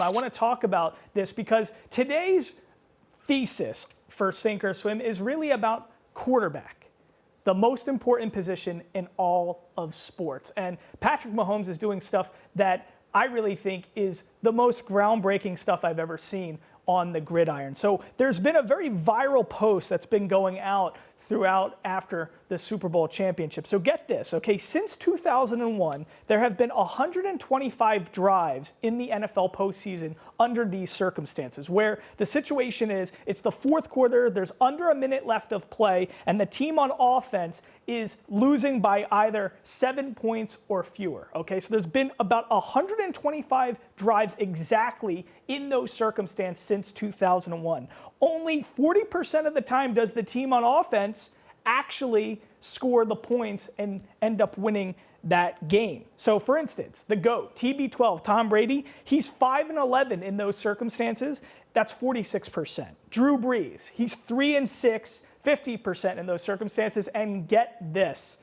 I want to talk about this because today's thesis for Sink or Swim is really about quarterback, the most important position in all of sports. And Patrick Mahomes is doing stuff that I really think is the most groundbreaking stuff I've ever seen on the gridiron. So there's been a very viral post that's been going out throughout after the Super Bowl championship. So get this, okay? Since 2001, there have been 125 drives in the NFL postseason under these circumstances, where the situation is it's the fourth quarter, there's under a minute left of play, and the team on offense is losing by either 7 points or fewer, okay? So there's been about 125 drives exactly in those circumstances since 2001. Only 40% of the time does the team on offense actually score the points and end up winning that game. So for instance, the GOAT, TB12, Tom Brady, he's 5-11 in those circumstances. That's 46%. Drew Brees, he's 3-6, 50% in those circumstances. And get this,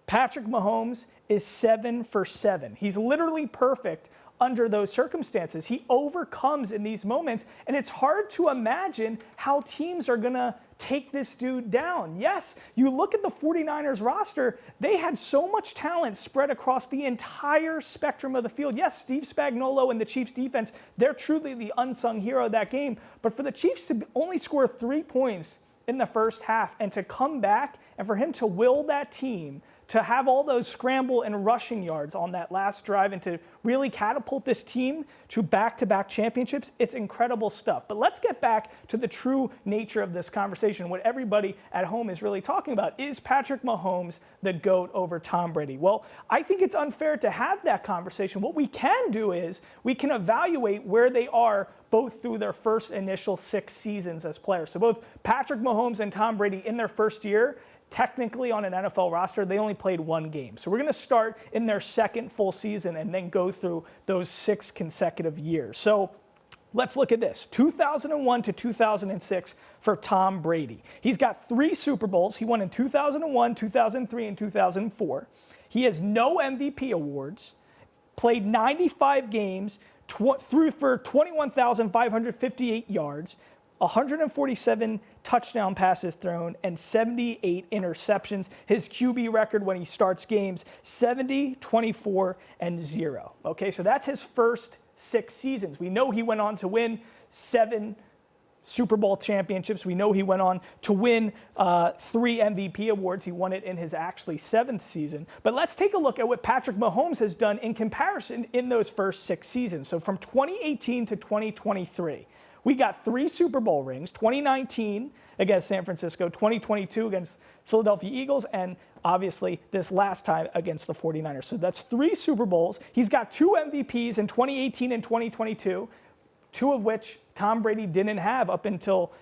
Patrick Mahomes is 7 for 7. He's literally perfect under those circumstances. He overcomes in these moments, and it's hard to imagine how teams are going to take this dude down. Yes, you look at the 49ers roster, they had so much talent spread across the entire spectrum of the field. Yes, Steve Spagnuolo and the Chiefs defense, they're truly the unsung hero of that game. But for the Chiefs to only score 3 points in the first half and to come back and for him to will that team to have all those scramble and rushing yards on that last drive and to really catapult this team to back-to-back championships, it's incredible stuff. But let's get back to the true nature of this conversation. What everybody at home is really talking about is Patrick Mahomes the GOAT over Tom Brady? Well, I think it's unfair to have that conversation. What we can do is we can evaluate where they are both through their first initial 6 seasons as players. So both Patrick Mahomes and Tom Brady in their first year, technically on an NFL roster, they only played 1 game. So we're going to start in their second full season and then go through those 6 consecutive years. So let's look at this. 2001 to 2006 for Tom Brady. He's got 3 Super Bowls. He won in 2001, 2003, and 2004. He has no MVP awards, played 95 games, threw for 21,558 yards, 147 touchdown passes thrown, and 78 interceptions. His QB record when he starts games, 70, 24, and 0. Okay, so that's his first 6 seasons. We know he went on to win 7 Super Bowl championships. We know he went on to win 3 MVP awards. He won it in his actually 7th season. But let's take a look at what Patrick Mahomes has done in comparison in those first 6 seasons. So from 2018 to 2023, we got 3 Super Bowl rings, 2019 against San Francisco, 2022 against Philadelphia Eagles, and obviously this last time against the 49ers. So that's 3 Super Bowls. He's got 2 MVPs in 2018 and 2022, 2 of which Tom Brady didn't have up until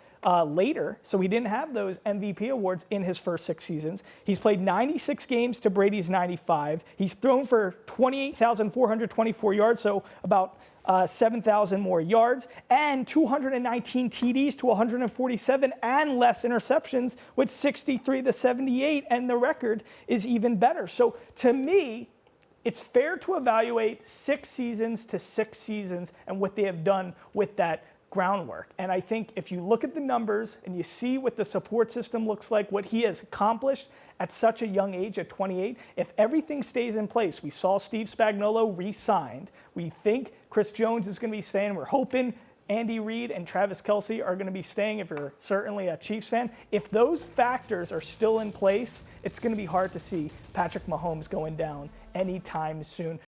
later. So he didn't have those MVP awards in his first 6 seasons. He's played 96 games to Brady's 95. He's thrown for 28,424 yards, so about 7,000 more yards, and 219 TDs to 147 and less interceptions with 63 to 78, and the record is even better. So to me, it's fair to evaluate 6 seasons to 6 seasons and what they have done with that groundwork. And I think if you look at the numbers and you see what the support system looks like, what he has accomplished at such a young age, at 28, if everything stays in place, we saw Steve Spagnuolo re-signed. We think Chris Jones is going to be staying. We're hoping Andy Reid and Travis Kelce are going to be staying if you're certainly a Chiefs fan. If those factors are still in place, it's going to be hard to see Patrick Mahomes going down anytime soon.